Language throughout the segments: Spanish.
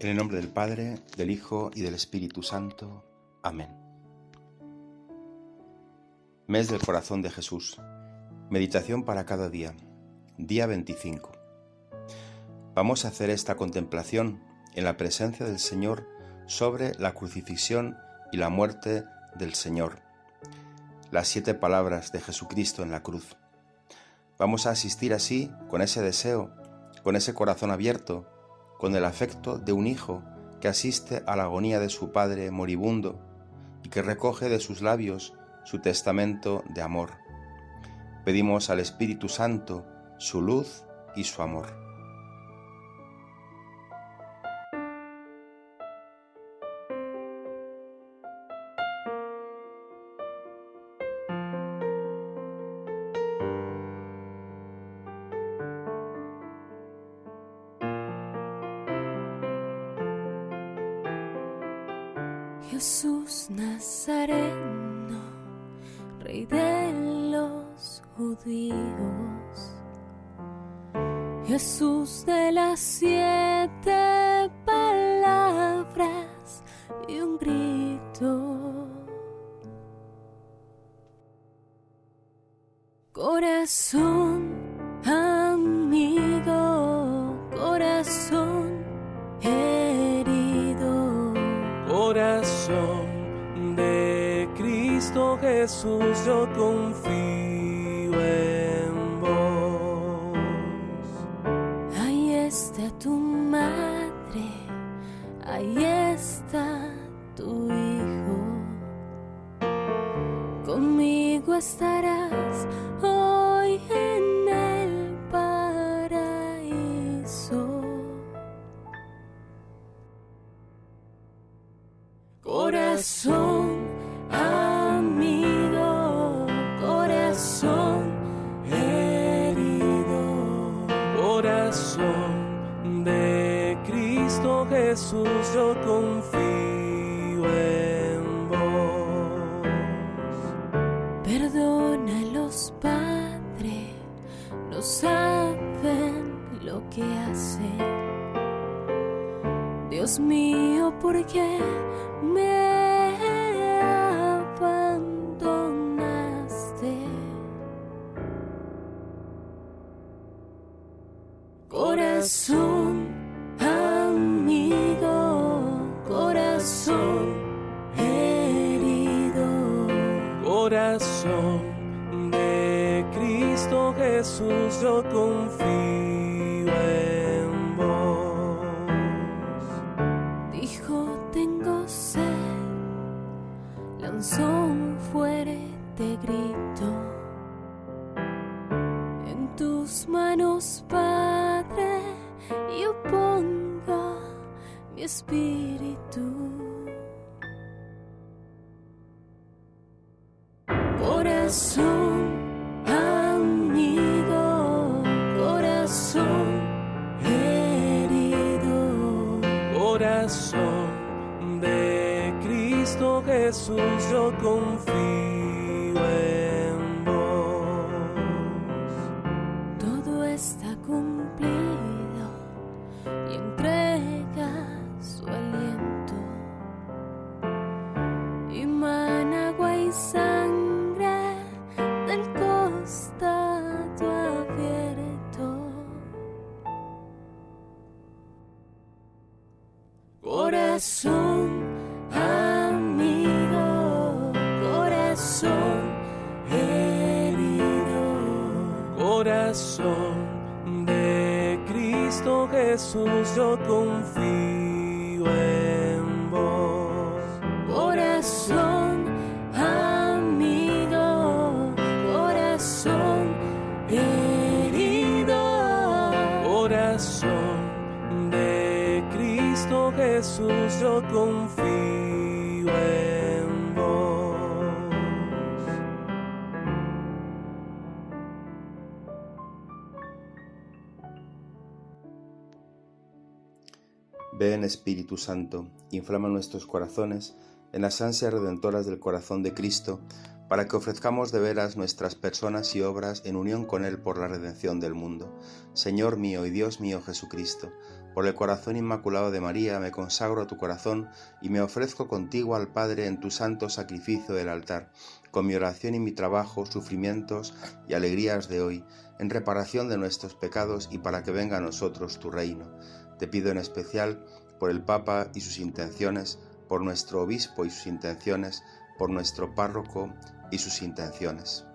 En el nombre del Padre, del Hijo y del Espíritu Santo. Amén. Mes del Corazón de Jesús. Meditación para cada día. Día 25. Vamos a hacer esta contemplación en la presencia del Señor sobre la crucifixión y la muerte del Señor. Las 7 palabras de Jesucristo en la cruz. Vamos a asistir así, con ese deseo, con ese corazón abierto, con el afecto de un hijo que asiste a la agonía de su padre moribundo y que recoge de sus labios su testamento de amor. Pedimos al Espíritu Santo su luz y su amor. Jesús Nazareno, Rey de los judíos, Jesús de las 7 palabras y un grito. Corazón amigo, corazón herido, corazón de Cristo Jesús, yo confío en vos. Ahí está tu madre, ahí está tu hijo, conmigo estarás hoy en el paraíso. Corazón amigo, corazón herido, corazón de Cristo Jesús, yo confío en vos. Perdónalos, Padre, no saben lo que hacen. Dios mío, ¿por qué me abandonaste? Corazón amigo, corazón herido, corazón de Cristo Jesús, yo confío en vos. Dijo: tengo sed, lanzó un fuerte grito. En tus manos, Padre, yo pongo mi espíritu. Corazón amigo, corazón herido, corazón de Cristo Jesús, yo confío en vos. todo está cumplido y entrega su aliento, y mana agua y sangre del costado abierto. Corazón amigo, corazón herido, corazón de Cristo Jesús, yo confío en vos. corazón amigo, corazón herido, Corazón de Cristo Jesús, yo confío en vos. Ven, Espíritu Santo, inflama nuestros corazones en las ansias redentoras del corazón de Cristo, para que ofrezcamos de veras nuestras personas y obras en unión con Él por la redención del mundo. Señor mío y Dios mío Jesucristo, Por el corazón inmaculado de María me consagro a tu corazón y me ofrezco contigo al Padre en tu santo sacrificio del altar, con mi oración y mi trabajo, sufrimientos y alegrías de hoy, en reparación de nuestros pecados y para que venga a nosotros tu reino. Te pido en especial por el Papa y sus intenciones, por nuestro obispo y sus intenciones, por nuestro párroco y sus intenciones.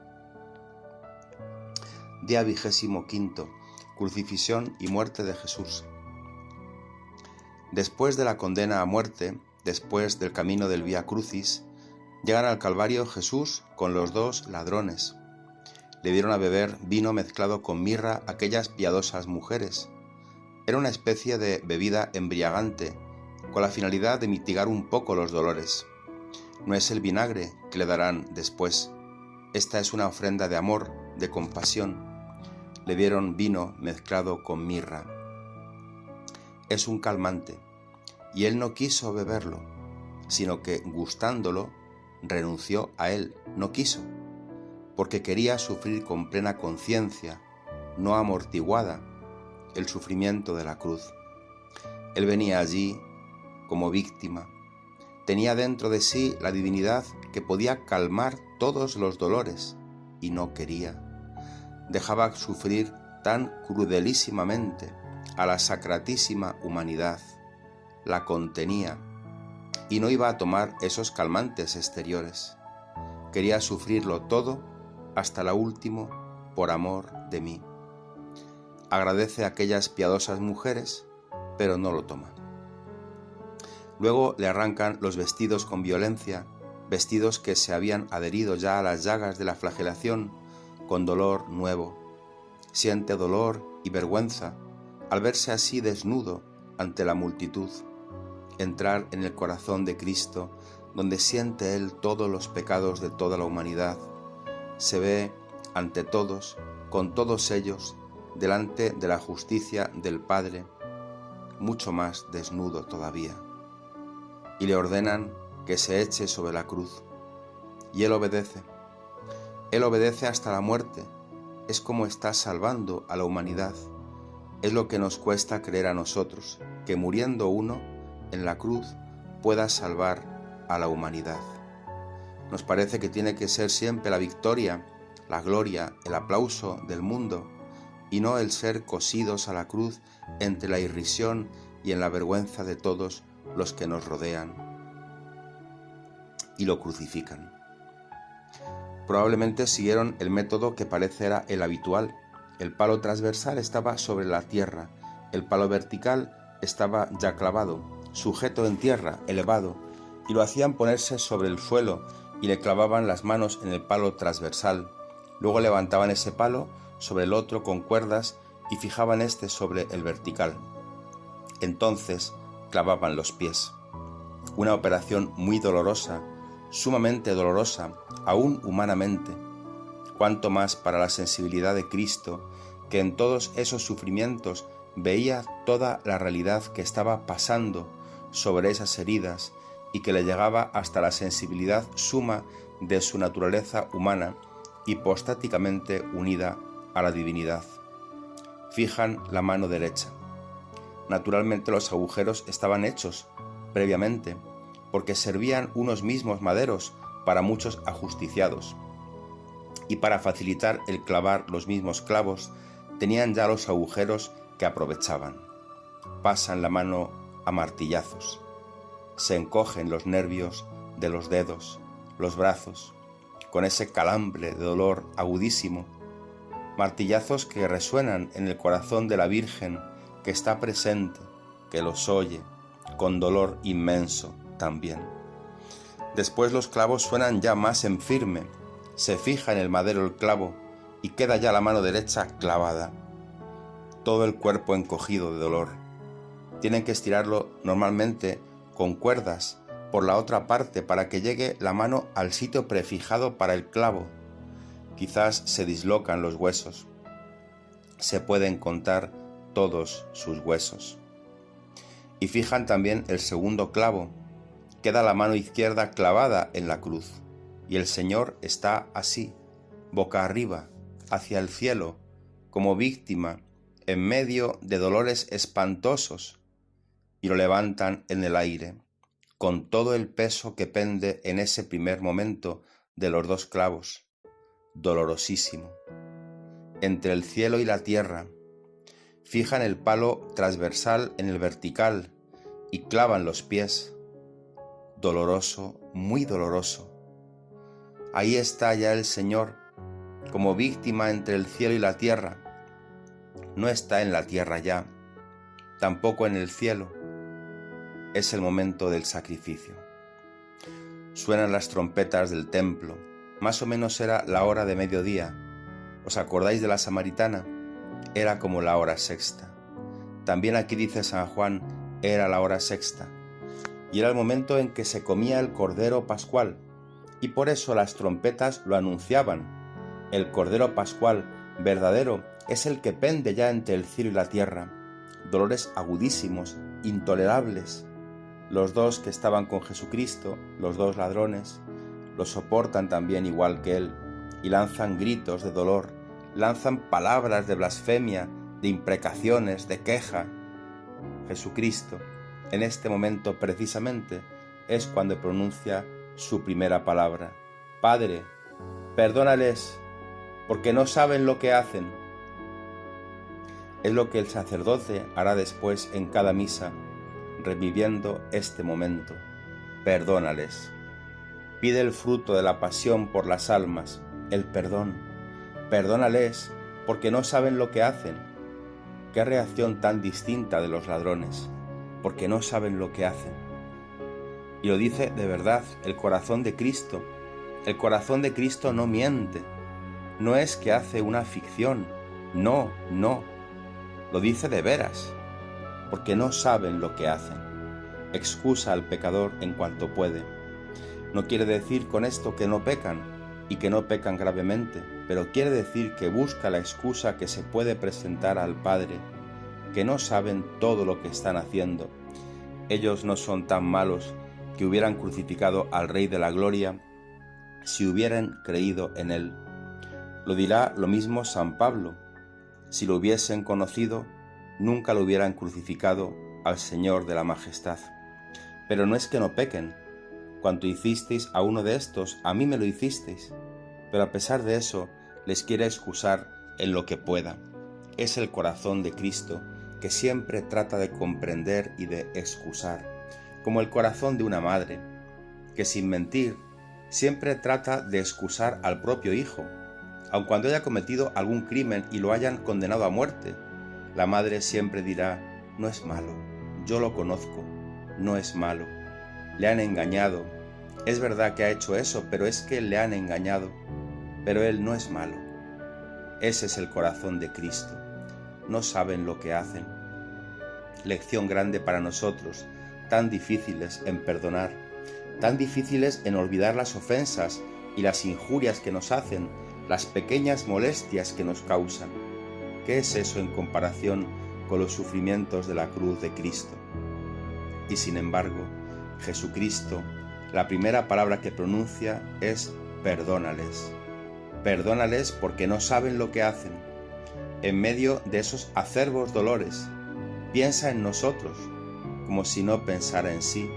Día 25. Crucifixión y muerte de Jesús. Después de la condena a muerte, después del camino del Vía Crucis, llegan al Calvario Jesús con los dos ladrones. Le dieron a beber vino mezclado con mirra aquellas piadosas mujeres. Era una especie de bebida embriagante, con la finalidad de mitigar un poco los dolores. No es el vinagre que le darán después. Esta es una ofrenda de amor, de compasión. Le dieron vino mezclado con mirra. Es un calmante, y él no quiso beberlo, sino que, gustándolo, renunció a él, no quiso, porque quería sufrir con plena conciencia, no amortiguada, el sufrimiento de la cruz. Él venía allí como víctima, tenía dentro de sí la divinidad que podía calmar todos los dolores, y no quería. Dejaba sufrir tan crudelísimamente a la sacratísima humanidad, la contenía y no iba a tomar esos calmantes exteriores. Quería sufrirlo todo hasta la última por amor de mí. Agradece a aquellas piadosas mujeres, pero no lo toma. Luego le arrancan los vestidos con violencia, vestidos que se habían adherido ya a las llagas de la flagelación, con dolor nuevo. Siente dolor y vergüenza al verse así desnudo ante la multitud, entrar en el corazón de Cristo, donde siente Él todos los pecados de toda la humanidad. Se ve ante todos, con todos ellos, delante de la justicia del Padre, mucho más desnudo todavía. Y le ordenan que se eche sobre la cruz. Y Él obedece. Él obedece hasta la muerte. Es como está salvando a la humanidad. Es lo que nos cuesta creer a nosotros, que muriendo uno en la cruz pueda salvar a la humanidad. Nos parece que tiene que ser siempre la victoria, la gloria, el aplauso del mundo, y no el ser cosidos a la cruz entre la irrisión y en la vergüenza de todos los que nos rodean y lo crucifican. Probablemente siguieron el método que parece era el habitual. El palo transversal estaba sobre la tierra, el palo vertical estaba ya clavado, sujeto en tierra, elevado, y lo hacían ponerse sobre el suelo y le clavaban las manos en el palo transversal. Luego levantaban ese palo sobre el otro con cuerdas y fijaban este sobre el vertical. Entonces clavaban los pies. Una operación muy dolorosa, sumamente dolorosa, aún humanamente. Cuanto más para la sensibilidad de Cristo, que en todos esos sufrimientos veía toda la realidad que estaba pasando sobre esas heridas y que le llegaba hasta la sensibilidad suma de su naturaleza humana, hipostáticamente unida a la divinidad. Fijan la mano derecha. Naturalmente los agujeros estaban hechos previamente, porque servían unos mismos maderos para muchos ajusticiados, y para facilitar el clavar los mismos clavos, tenían ya los agujeros que aprovechaban. Pasan la mano a martillazos. Se encogen los nervios de los dedos, los brazos, con ese calambre de dolor agudísimo. Martillazos que resuenan en el corazón de la Virgen que está presente, que los oye, con dolor inmenso también. Después los clavos suenan ya más en firme, se fija en el madero el clavo y queda ya la mano derecha clavada. Todo el cuerpo encogido de dolor. Tienen que estirarlo normalmente con cuerdas por la otra parte para que llegue la mano al sitio prefijado para el clavo. Quizás se dislocan los huesos. Se pueden contar todos sus huesos. Y fijan también el segundo clavo. Queda la mano izquierda clavada en la cruz. Y el Señor está así, boca arriba, hacia el cielo, como víctima en medio de dolores espantosos y lo levantan en el aire, con todo el peso que pende en ese primer momento de los 2 clavos, dolorosísimo. Entre el cielo y la tierra, fijan el palo transversal en el vertical y clavan los pies. Doloroso, muy doloroso. Ahí está ya el Señor, como víctima entre el cielo y la tierra. No está en la tierra ya, tampoco en el cielo. Es el momento del sacrificio. Suenan las trompetas del templo. Más o menos era la hora de mediodía. ¿Os acordáis de la samaritana? Era como la hora sexta. También aquí dice San Juan, era la hora sexta. Y era el momento en que se comía el Cordero Pascual. Y por eso las trompetas lo anunciaban. El Cordero Pascual verdadero es el que pende ya entre el cielo y la tierra. Dolores agudísimos, intolerables. Los 2 que estaban con Jesucristo, los 2 ladrones, lo soportan también igual que él y lanzan gritos de dolor, lanzan palabras de blasfemia, de imprecaciones, de queja. Jesucristo, en este momento precisamente, es cuando pronuncia su primera palabra. Padre, perdónales, porque no saben lo que hacen. Es lo que el sacerdote hará después en cada misa, reviviendo este momento. Perdónales. Pide el fruto de la pasión por las almas, el perdón. Perdónales, porque no saben lo que hacen. Qué reacción tan distinta de los ladrones, porque no saben lo que hacen. Y lo dice de verdad el corazón de Cristo. El corazón de Cristo no miente. No es que hace una ficción. No. Lo dice de veras, porque no saben lo que hacen. Excusa al pecador en cuanto puede. No quiere decir con esto que no pecan, y que no pecan gravemente, pero quiere decir que busca la excusa que se puede presentar al Padre, que no saben todo lo que están haciendo. Ellos no son tan malos que hubieran crucificado al Rey de la Gloria si hubieran creído en Él. Lo dirá lo mismo San Pablo. Si lo hubiesen conocido, nunca lo hubieran crucificado al Señor de la Majestad. Pero no es que no pequen. Cuanto hicisteis a uno de estos, a mí me lo hicisteis. Pero a pesar de eso, les quiere excusar en lo que pueda. Es el corazón de Cristo que siempre trata de comprender y de excusar, como el corazón de una madre, que sin mentir siempre trata de excusar al propio hijo, aun cuando haya cometido algún crimen y lo hayan condenado a muerte. La madre siempre dirá, no es malo, yo lo conozco, no es malo. Le han engañado, es verdad que ha hecho eso, pero es que le han engañado, pero él no es malo. Ese es el corazón de Cristo, no saben lo que hacen. Lección grande para nosotros, tan difíciles en perdonar, tan difíciles en olvidar las ofensas y las injurias que nos hacen, las pequeñas molestias que nos causan. ¿Qué es eso en comparación con los sufrimientos de la cruz de Cristo? Y sin embargo, Jesucristo, la primera palabra que pronuncia es perdónales. Perdónales porque no saben lo que hacen. En medio de esos acerbos dolores, piensa en nosotros, como si no pensara en sí,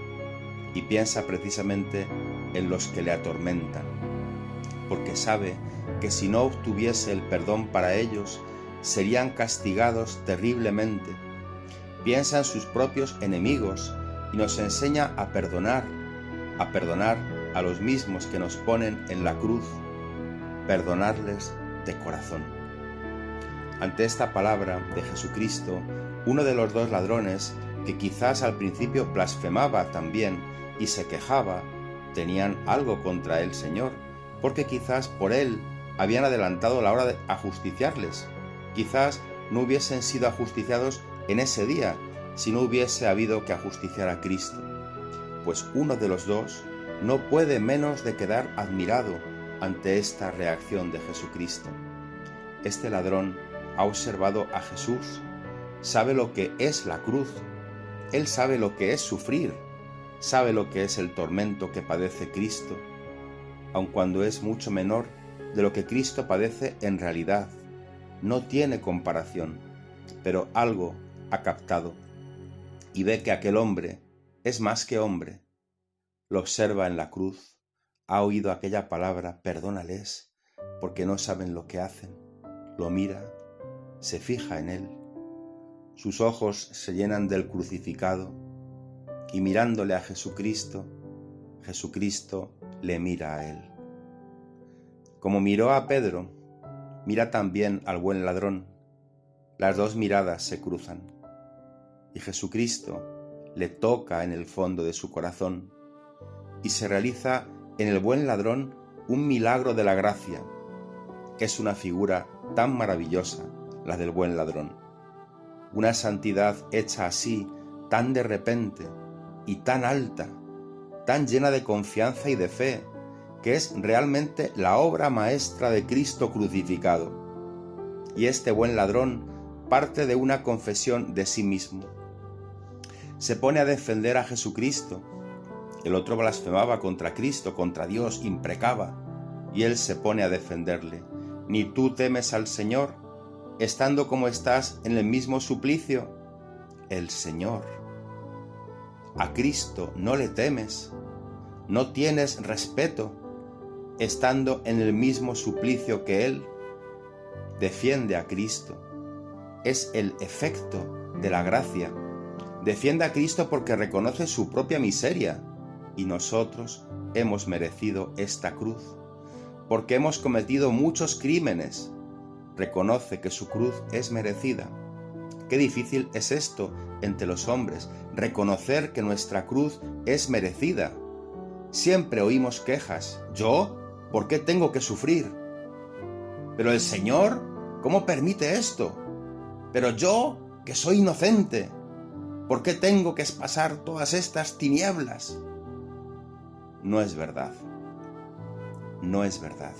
y piensa precisamente en los que le atormentan, porque sabe que si no obtuviese el perdón para ellos, serían castigados terriblemente. Piensa en sus propios enemigos y nos enseña a perdonar a los mismos que nos ponen en la cruz, perdonarles de corazón. Ante esta palabra de Jesucristo, uno de los 2 ladrones, que quizás al principio blasfemaba también y se quejaba, tenían algo contra el Señor, porque quizás por él habían adelantado la hora de ajusticiarles. Quizás no hubiesen sido ajusticiados en ese día si no hubiese habido que ajusticiar a Cristo. Pues uno de los 2 no puede menos de quedar admirado ante esta reacción de Jesucristo. Este ladrón ha observado a Jesús, sabe lo que es la cruz, él sabe lo que es sufrir, sabe lo que es el tormento que padece Cristo, aun cuando es mucho menor de lo que Cristo padece en realidad. No tiene comparación. pero algo ha captado y ve que aquel hombre es más que hombre. Lo observa en la cruz, ha oído aquella palabra, perdónales, porque no saben lo que hacen. Lo mira, se fija en él. Sus ojos se llenan del crucificado y mirándole a Jesucristo, Jesucristo le mira a él. Como miró a Pedro, mira también al buen ladrón. Las dos miradas se cruzan y Jesucristo le toca en el fondo de su corazón y se realiza en el buen ladrón un milagro de la gracia. Es una figura tan maravillosa, la del buen ladrón. Una santidad hecha así, tan de repente y tan alta, tan llena de confianza y de fe, que es realmente la obra maestra de Cristo crucificado. Y este buen ladrón parte de una confesión de sí mismo. Se pone a defender a Jesucristo. El otro blasfemaba contra Cristo, contra Dios, imprecaba, y él se pone a defenderle. ¿Ni tú temes al Señor, estando como estás en el mismo suplicio? El Señor. A Cristo no le temes, no tienes respeto, estando en el mismo suplicio que Él. Defiende a Cristo. Es el efecto de la gracia. Defiende a Cristo porque reconoce su propia miseria y nosotros hemos merecido esta cruz. Porque hemos cometido muchos crímenes. Reconoce que su cruz es merecida. Qué difícil es esto entre los hombres, reconocer que nuestra cruz es merecida. Siempre oímos quejas. ¿Yo? ¿Por qué tengo que sufrir? Pero el Señor, ¿cómo permite esto? Pero yo, que soy inocente, ¿por qué tengo que pasar todas estas tinieblas? No es verdad. No es verdad.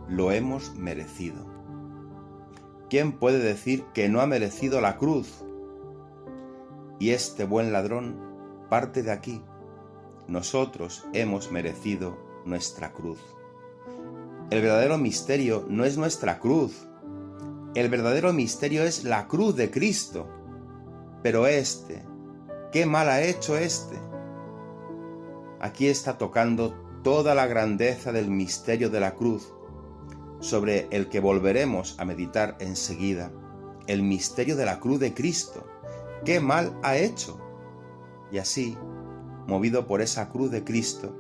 Lo hemos merecido. ¿Quién puede decir que no ha merecido la cruz? Y este buen ladrón parte de aquí. Nosotros hemos merecido nuestra cruz. El verdadero misterio no es nuestra cruz. El verdadero misterio es la cruz de Cristo. Pero ¿qué mal ha hecho este? Aquí está tocando toda la grandeza del misterio de la cruz, sobre el que volveremos a meditar enseguida, el misterio de la cruz de Cristo. ¿Qué mal ha hecho? Y así, movido por esa cruz de Cristo,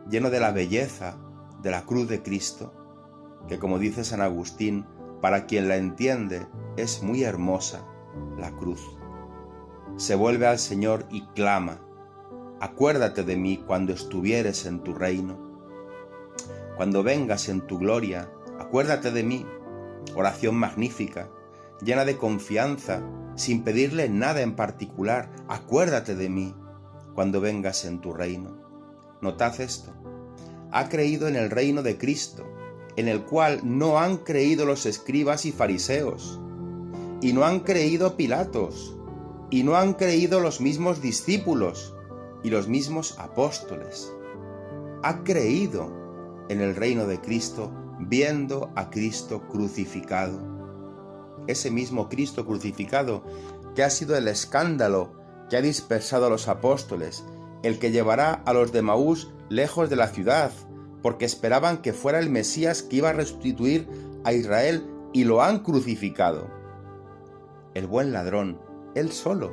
lleno de la belleza de la cruz de Cristo, que como dice San Agustín, para quien la entiende, es muy hermosa la cruz. Se vuelve al Señor y clama: acuérdate de mí cuando estuvieres en tu reino. Cuando vengas en tu gloria, acuérdate de mí. Oración magnífica, llena de confianza, sin pedirle nada en particular. Acuérdate de mí cuando vengas en tu reino. Notad esto. Ha creído en el reino de Cristo, en el cual no han creído los escribas y fariseos, y no han creído Pilatos, y no han creído los mismos discípulos y los mismos apóstoles. Ha creído en el reino de Cristo, viendo a Cristo crucificado. Ese mismo Cristo crucificado que ha sido el escándalo que ha dispersado a los apóstoles, el que llevará a los de Emaús lejos de la ciudad, porque esperaban que fuera el Mesías que iba a restituir a Israel, y lo han crucificado. El buen ladrón, él solo,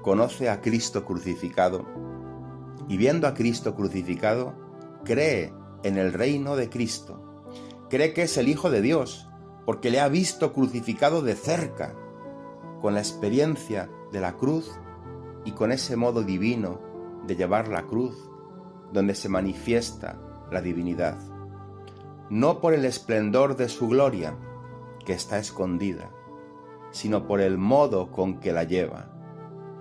conoce a Cristo crucificado, y viendo a Cristo crucificado, cree en el reino de Cristo. Cree que es el Hijo de Dios, porque le ha visto crucificado de cerca, con la experiencia de la cruz y con ese modo divino de llevar la cruz, donde se manifiesta la divinidad. No por el esplendor de su gloria, que está escondida, sino por el modo con que la lleva,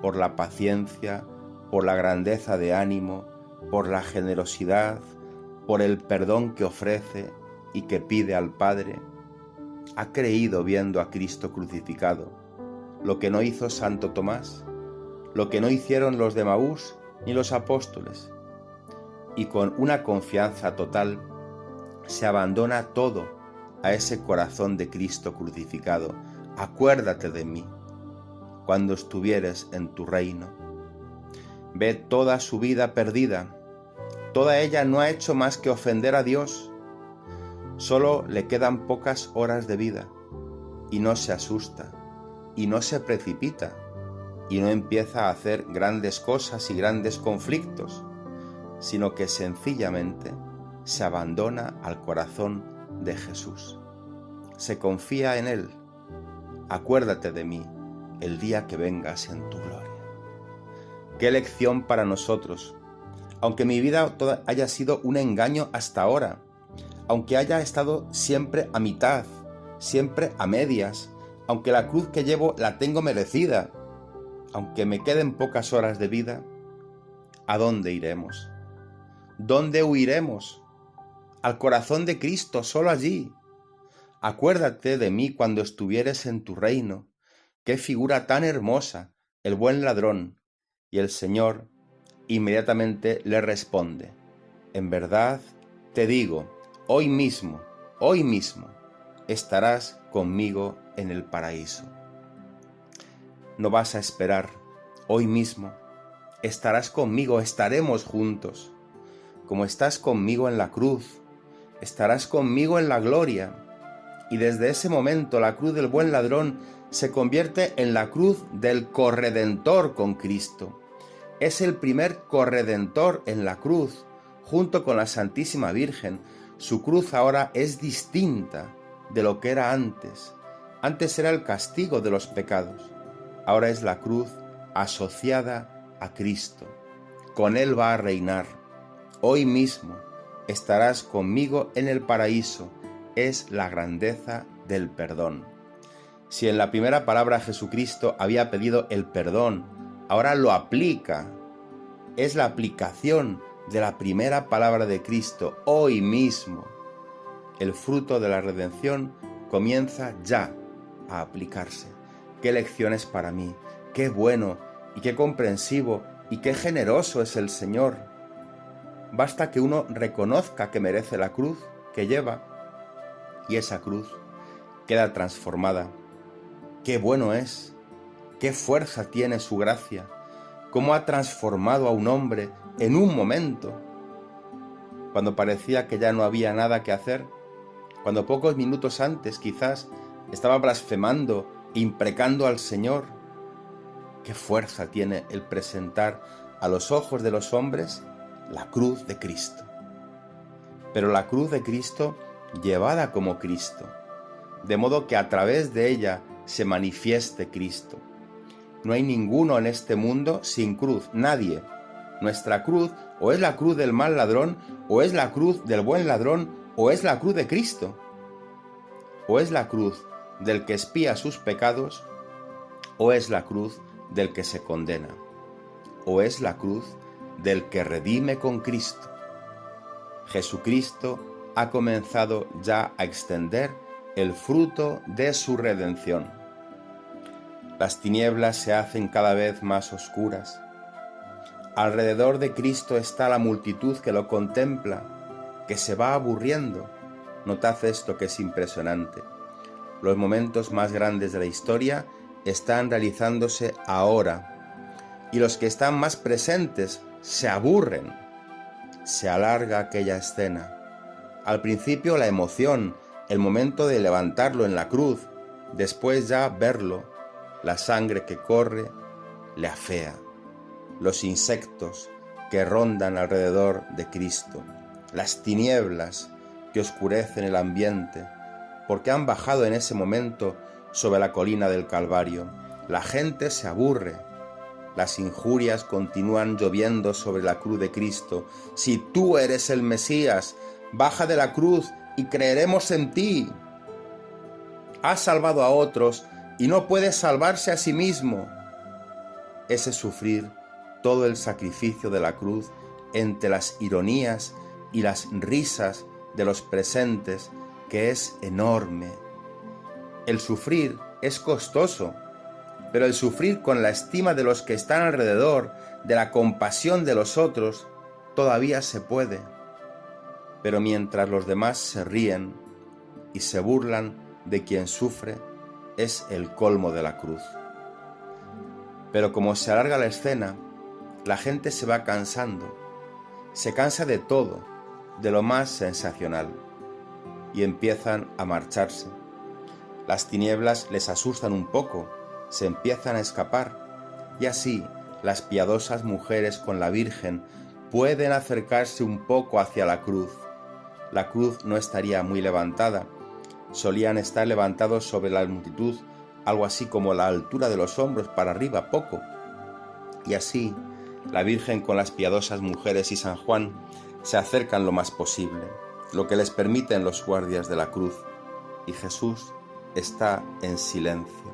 por la paciencia, por la grandeza de ánimo, por la generosidad, por el perdón que ofrece y que pide al Padre. Ha creído viendo a Cristo crucificado, lo que no hizo Santo Tomás, lo que no hicieron los de Emaús ni los apóstoles, y con una confianza total se abandona todo a ese corazón de Cristo crucificado. acuérdate de mí cuando estuvieres en tu reino. Ve toda su vida perdida, toda ella no ha hecho más que ofender a Dios. Solo le quedan pocas horas de vida y no se asusta y no se precipita y no empieza a hacer grandes cosas y grandes conflictos, sino que sencillamente se abandona al corazón de Jesús. Se confía en Él. Acuérdate de mí el día que vengas en tu gloria. Qué lección para nosotros. Aunque mi vida haya sido un engaño hasta ahora, aunque haya estado siempre a mitad, siempre a medias, aunque la cruz que llevo la tengo merecida, aunque me queden pocas horas de vida, ¿a dónde iremos? ¿Dónde huiremos? Al corazón de Cristo, solo allí. Acuérdate de mí cuando estuvieres en tu reino. Qué figura tan hermosa, el buen ladrón. Y el Señor inmediatamente le responde: en verdad te digo, hoy mismo, estarás conmigo en el paraíso. No vas a esperar, hoy mismo estarás conmigo, estaremos juntos. Como estás conmigo en la cruz, estarás conmigo en la gloria. Y desde ese momento la cruz del buen ladrón se convierte en la cruz del corredentor con Cristo. Es el primer corredentor en la cruz, junto con la Santísima Virgen. Su cruz ahora es distinta de lo que era antes. Antes era el castigo de los pecados. Ahora es la cruz asociada a Cristo. Con Él va a reinar. Hoy mismo estarás conmigo en el paraíso. Es la grandeza del perdón. Si en la primera palabra Jesucristo había pedido el perdón, ahora lo aplica. Es la aplicación de la primera palabra de Cristo, hoy mismo. El fruto de la redención comienza ya a aplicarse. Qué lecciones para mí, qué bueno y qué comprensivo y qué generoso es el Señor. Basta que uno reconozca que merece la cruz que lleva y esa cruz queda transformada. Qué bueno es, qué fuerza tiene su gracia, cómo ha transformado a un hombre en un momento. Cuando parecía que ya no había nada que hacer, cuando pocos minutos antes quizás estaba blasfemando, imprecando al Señor. Qué fuerza tiene el presentar a los ojos de los hombres la cruz de Cristo. Pero la cruz de Cristo llevada como Cristo, de modo que a través de ella se manifieste Cristo. No hay ninguno en este mundo sin cruz, nadie. Nuestra cruz o es la cruz del mal ladrón, o es la cruz del buen ladrón, o es la cruz de Cristo. O es la cruz del que expía sus pecados, o es la cruz del que se condena, o es la cruz del que redime con Cristo. Jesucristo ha comenzado ya a extender el fruto de su redención. Las tinieblas se hacen cada vez más oscuras. Alrededor de Cristo está la multitud que lo contempla, que se va aburriendo. Notad esto que es impresionante. Los momentos más grandes de la historia están realizándose ahora, y los que están más presentes se aburren. Se alarga aquella escena. Al principio la emoción, el momento de levantarlo en la cruz, después ya verlo, la sangre que corre, le afea. Los insectos que rondan alrededor de Cristo, las tinieblas que oscurecen el ambiente, porque han bajado en ese momento sobre la colina del Calvario. La gente se aburre. Las injurias continúan lloviendo sobre la cruz de Cristo. Si tú eres el Mesías, baja de la cruz y creeremos en ti. Has salvado a otros y no puedes salvarse a sí mismo. Ese sufrir todo el sacrificio de la cruz entre las ironías y las risas de los presentes, que es enorme. El sufrir es costoso, pero el sufrir con la estima de los que están alrededor, de la compasión de los otros, todavía se puede. Pero mientras los demás se ríen y se burlan de quien sufre, es el colmo de la cruz. Pero como se alarga la escena, la gente se va cansando, se cansa de todo, de lo más sensacional, y empiezan a marcharse. Las tinieblas les asustan un poco, se empiezan a escapar, y así las piadosas mujeres con la Virgen pueden acercarse un poco hacia la cruz. La cruz no estaría muy levantada, solían estar levantados sobre la multitud, algo así como la altura de los hombros para arriba, poco. Y así, la Virgen con las piadosas mujeres y San Juan se acercan lo más posible, lo que les permiten los guardias de la cruz, y Jesús está en silencio.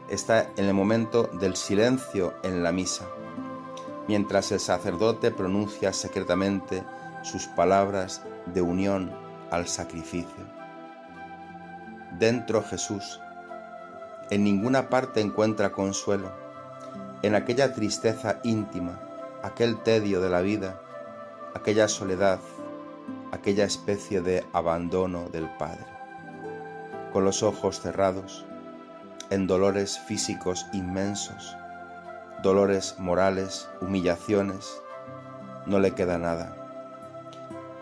Está en el momento del silencio en la misa, mientras el sacerdote pronuncia secretamente sus palabras de unión al sacrificio. Dentro Jesús, en ninguna parte encuentra consuelo, en aquella tristeza íntima, aquel tedio de la vida, aquella soledad, aquella especie de abandono del Padre. Con los ojos cerrados, en dolores físicos inmensos, dolores morales, humillaciones, no le queda nada.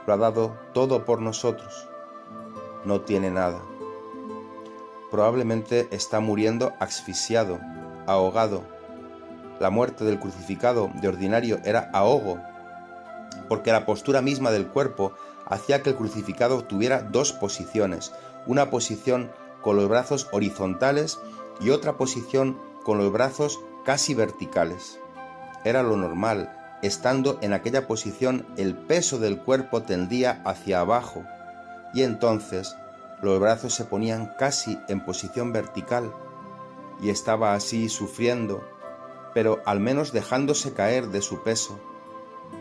Lo ha dado todo por nosotros, no tiene nada. Probablemente está muriendo asfixiado, ahogado. La muerte del crucificado de ordinario era ahogo, porque la postura misma del cuerpo hacía que el crucificado tuviera dos posiciones, una posición con los brazos horizontales y otra posición con los brazos casi verticales. Era lo normal, estando en aquella posición el peso del cuerpo tendía hacia abajo, y entonces los brazos se ponían casi en posición vertical, y estaba así sufriendo, pero al menos dejándose caer de su peso,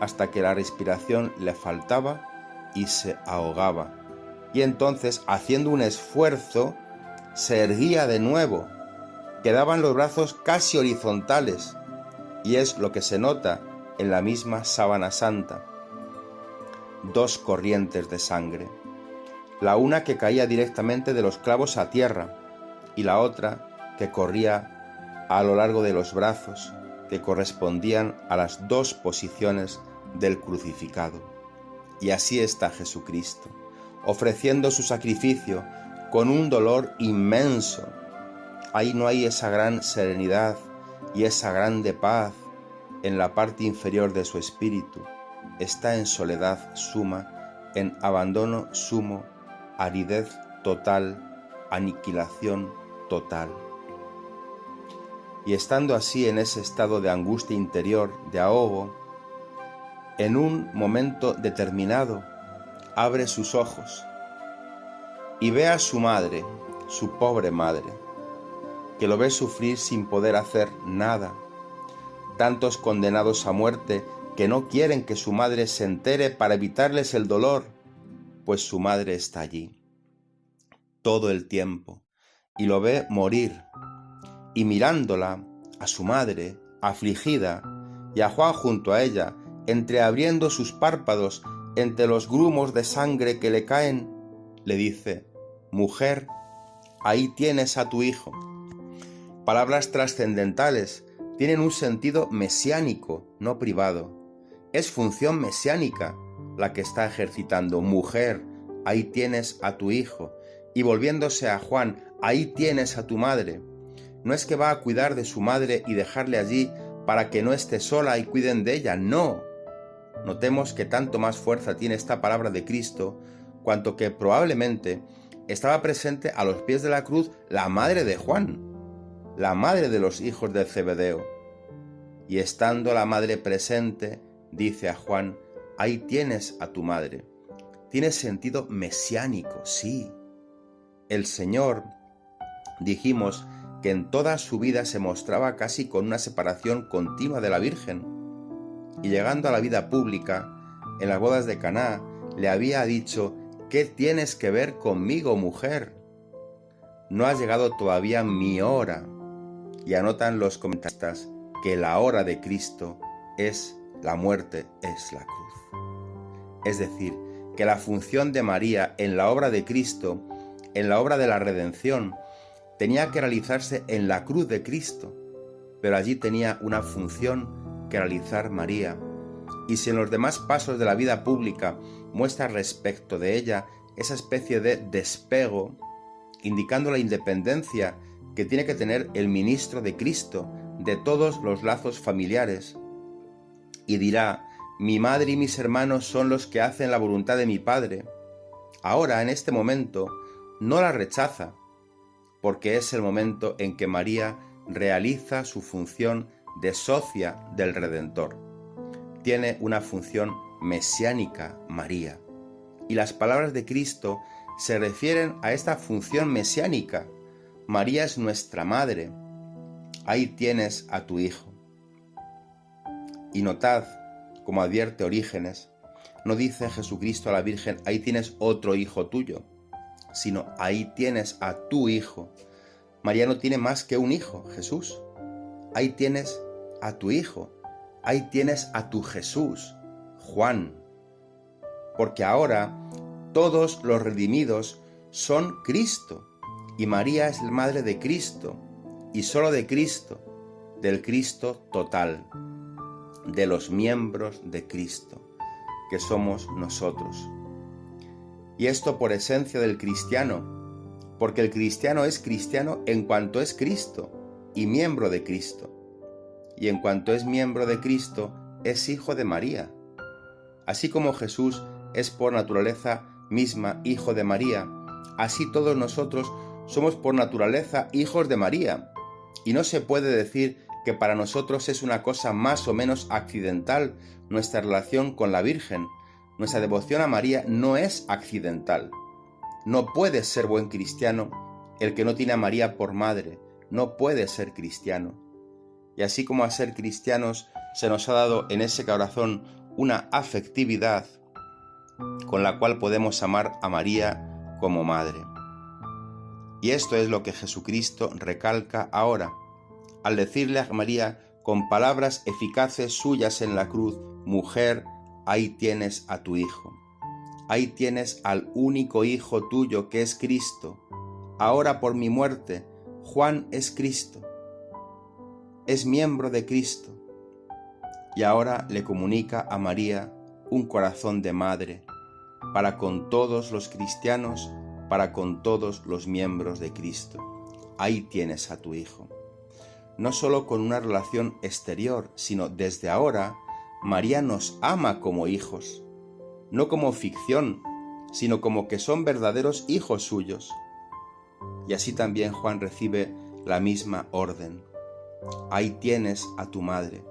hasta que la respiración le faltaba y se ahogaba. Y entonces, haciendo un esfuerzo, se erguía de nuevo. Quedaban los brazos casi horizontales, y es lo que se nota en la misma sábana santa. Dos corrientes de sangre. La una que caía directamente de los clavos a tierra, y la otra que corría a lo largo de los brazos, que correspondían a las dos posiciones del crucificado. Y así está Jesucristo, ofreciendo su sacrificio con un dolor inmenso. Ahí no hay esa gran serenidad y esa grande paz en la parte inferior de su espíritu. Está en soledad suma, en abandono sumo, aridez total, aniquilación total. Y estando así en ese estado de angustia interior, de ahogo, en un momento determinado abre sus ojos y ve a su madre, su pobre madre, que lo ve sufrir sin poder hacer nada. Tantos condenados a muerte que no quieren que su madre se entere para evitarles el dolor, pues su madre está allí todo el tiempo y lo ve morir. Y mirándola, a su madre, afligida, y a Juan junto a ella, entreabriendo sus párpados entre los grumos de sangre que le caen, le dice: «Mujer, ahí tienes a tu hijo». Palabras trascendentales, tienen un sentido mesiánico, no privado. Es función mesiánica la que está ejercitando. «Mujer, ahí tienes a tu hijo». Y volviéndose a Juan: «Ahí tienes a tu madre». No es que va a cuidar de su madre y dejarle allí para que no esté sola y cuiden de ella, no. Notemos que tanto más fuerza tiene esta palabra de Cristo, cuanto que probablemente estaba presente a los pies de la cruz la madre de Juan, la madre de los hijos de Zebedeo. Y estando la madre presente, dice a Juan: «Ahí tienes a tu madre». Tiene sentido mesiánico, sí. El Señor, dijimos, que en toda su vida se mostraba casi con una separación continua de la Virgen, y llegando a la vida pública, en las bodas de Caná, le había dicho: «¿Qué tienes que ver conmigo, mujer? No ha llegado todavía mi hora». Y anotan los comentaristas que la hora de Cristo es la muerte, es la cruz. Es decir, que la función de María en la obra de Cristo, en la obra de la redención, tenía que realizarse en la cruz de Cristo, pero allí tenía una función que realizar María. Y si en los demás pasos de la vida pública muestra respecto de ella esa especie de despego, indicando la independencia que tiene que tener el ministro de Cristo de todos los lazos familiares, y dirá: mi madre y mis hermanos son los que hacen la voluntad de mi Padre, ahora en este momento no la rechaza, porque es el momento en que María realiza su función de socia del Redentor. Tiene una función mesiánica María, y las palabras de Cristo se refieren a esta función mesiánica. María es nuestra madre. Ahí tienes a tu hijo. Y notad, como advierte Orígenes, no dice Jesucristo a la Virgen: ahí tienes otro hijo tuyo, sino ahí tienes a tu hijo. María no tiene más que un hijo, Jesús. Ahí tienes a tu hijo. Ahí tienes a tu Jesús, Juan. Porque ahora todos los redimidos son Cristo, y María es la madre de Cristo, y solo de Cristo, del Cristo total, de los miembros de Cristo, que somos nosotros. Y esto por esencia del cristiano, porque el cristiano es cristiano en cuanto es Cristo y miembro de Cristo. Y en cuanto es miembro de Cristo, es hijo de María. Así como Jesús es por naturaleza misma hijo de María, así todos nosotros somos por naturaleza hijos de María. Y no se puede decir que para nosotros es una cosa más o menos accidental nuestra relación con la Virgen. Nuestra devoción a María no es accidental. No puede ser buen cristiano el que no tiene a María por madre. No puede ser cristiano. Y así como a ser cristianos se nos ha dado en ese corazón una afectividad con la cual podemos amar a María como madre. Y esto es lo que Jesucristo recalca ahora, al decirle a María con palabras eficaces suyas en la cruz: mujer, ahí tienes a tu hijo. Ahí tienes al único hijo tuyo, que es Cristo. Ahora por mi muerte, Juan es Cristo. Es miembro de Cristo. Y ahora le comunica a María un corazón de madre, para con todos los cristianos, para con todos los miembros de Cristo. Ahí tienes a tu hijo. No solo con una relación exterior, sino desde ahora, María nos ama como hijos, no como ficción, sino como que son verdaderos hijos suyos. Y así también Juan recibe la misma orden. Ahí tienes a tu madre.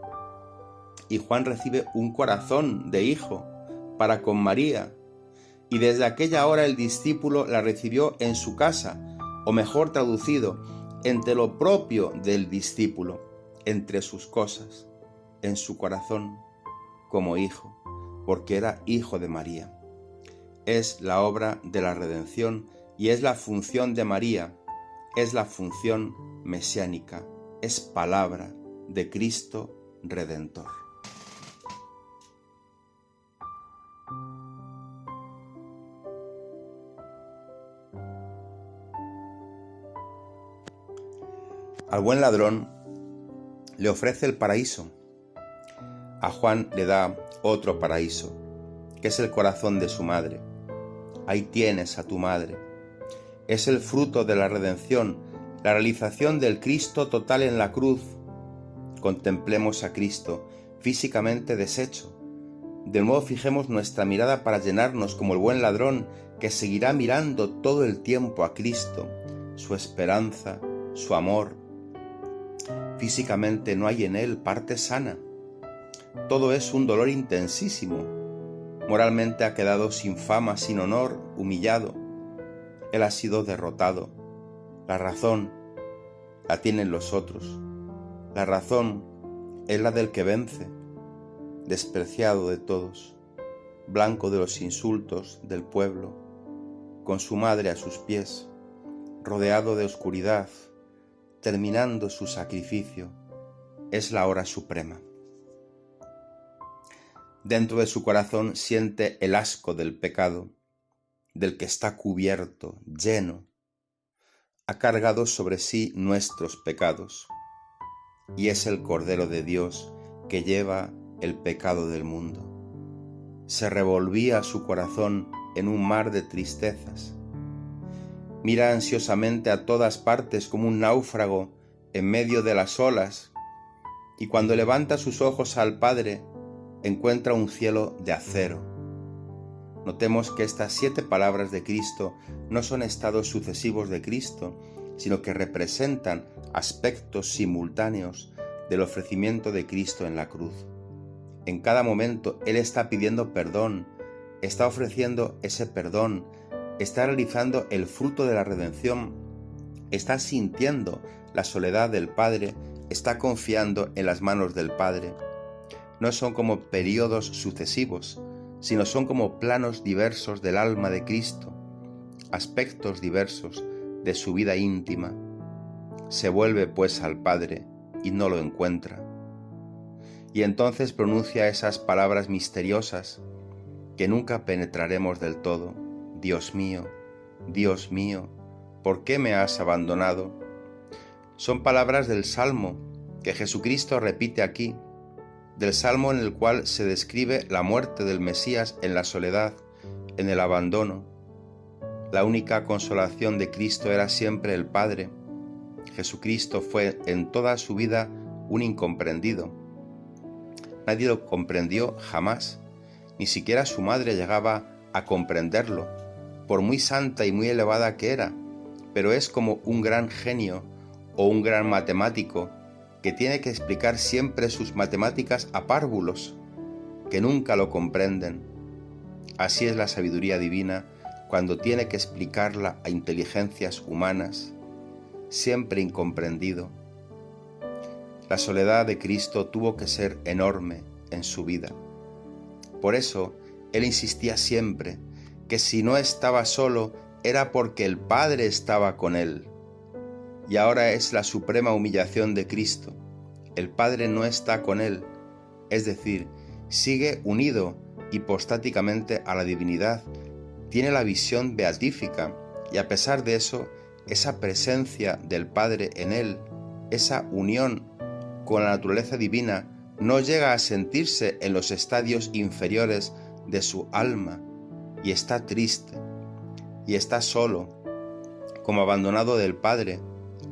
Y Juan recibe un corazón de hijo para con María, y desde aquella hora el discípulo la recibió en su casa, o mejor traducido, entre lo propio del discípulo, entre sus cosas, en su corazón, como hijo, porque era hijo de María. Es la obra de la redención y es la función de María, es la función mesiánica, es palabra de Cristo Redentor. Al buen ladrón le ofrece el paraíso. A Juan le da otro paraíso, que es el corazón de su madre. Ahí tienes a tu madre. Es el fruto de la redención, la realización del Cristo total en la cruz. Contemplemos a Cristo físicamente deshecho. De nuevo fijemos nuestra mirada para llenarnos como el buen ladrón que seguirá mirando todo el tiempo a Cristo, su esperanza, su amor. Físicamente no hay en él parte sana. Todo es un dolor intensísimo. Moralmente ha quedado sin fama, sin honor, humillado. Él ha sido derrotado. La razón la tienen los otros. La razón es la del que vence, despreciado de todos, blanco de los insultos del pueblo, con su madre a sus pies, rodeado de oscuridad, terminando su sacrificio. Es la hora suprema. Dentro de su corazón siente el asco del pecado, del que está cubierto, lleno. ha cargado sobre sí nuestros pecados, y es el Cordero de Dios que lleva el pecado del mundo. Se revolvía su corazón en un mar de tristezas. Mira ansiosamente a todas partes como un náufrago en medio de las olas, y cuando levanta sus ojos al Padre, encuentra un cielo de acero. Notemos que estas 7 palabras de Cristo no son estados sucesivos de Cristo, sino que representan aspectos simultáneos del ofrecimiento de Cristo en la cruz. En cada momento Él está pidiendo perdón, está ofreciendo ese perdón, está realizando el fruto de la redención, está sintiendo la soledad del Padre, está confiando en las manos del Padre. No son como periodos sucesivos, sino son como planos diversos del alma de Cristo, aspectos diversos de su vida íntima. Se vuelve pues al Padre y no lo encuentra. Y entonces pronuncia esas palabras misteriosas que nunca penetraremos del todo. Dios mío, ¿por qué me has abandonado? Son palabras del Salmo que Jesucristo repite aquí, del Salmo en el cual se describe la muerte del Mesías en la soledad, en el abandono. La única consolación de Cristo era siempre el Padre. Jesucristo fue en toda su vida un incomprendido. Nadie lo comprendió jamás, ni siquiera su madre llegaba a comprenderlo, por muy santa y muy elevada que era, pero es como un gran genio o un gran matemático que tiene que explicar siempre sus matemáticas a párvulos, que nunca lo comprenden. Así es la sabiduría divina cuando tiene que explicarla a inteligencias humanas, siempre incomprendido. La soledad de Cristo tuvo que ser enorme en su vida. Por eso, Él insistía siempre que si no estaba solo era porque el Padre estaba con Él. Y ahora es la suprema humillación de Cristo. El Padre no está con Él, es decir, sigue unido hipostáticamente a la divinidad, tiene la visión beatífica y a pesar de eso, esa presencia del Padre en Él, esa unión con la naturaleza divina, no llega a sentirse en los estadios inferiores de su alma y está triste y está solo, como abandonado del Padre,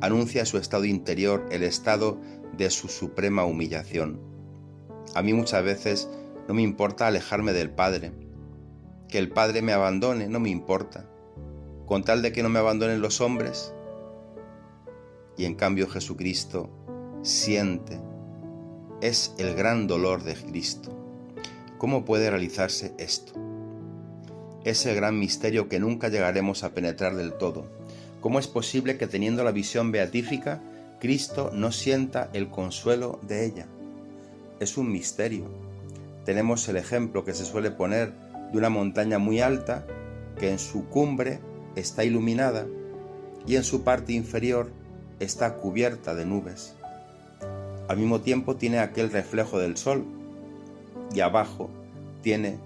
anuncia su estado interior, el estado de su suprema humillación. A mí muchas veces no me importa alejarme del Padre, que el Padre me abandone, no me importa, con tal de que no me abandonen los hombres. Y en cambio Jesucristo siente, es el gran dolor de Cristo. ¿Cómo puede realizarse esto? Es el gran misterio que nunca llegaremos a penetrar del todo. ¿Cómo es posible que teniendo la visión beatífica, Cristo no sienta el consuelo de ella? Es un misterio. Tenemos el ejemplo que se suele poner de una montaña muy alta que en su cumbre está iluminada y en su parte inferior está cubierta de nubes. Al mismo tiempo tiene aquel reflejo del sol y abajo tiene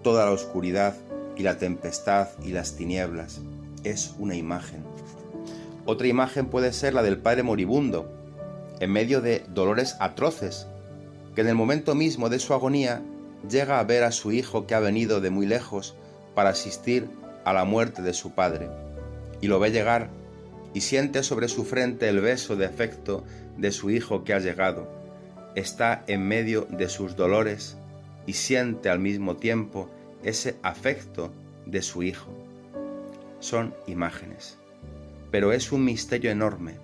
toda la oscuridad y la tempestad y las tinieblas. Es una imagen. Otra imagen puede ser la del padre moribundo, en medio de dolores atroces, que en el momento mismo de su agonía llega a ver a su hijo que ha venido de muy lejos para asistir a la muerte de su padre, y lo ve llegar y siente sobre su frente el beso de afecto de su hijo que ha llegado. Está en medio de sus dolores y siente al mismo tiempo ese afecto de su hijo. Son imágenes, pero es un misterio enorme,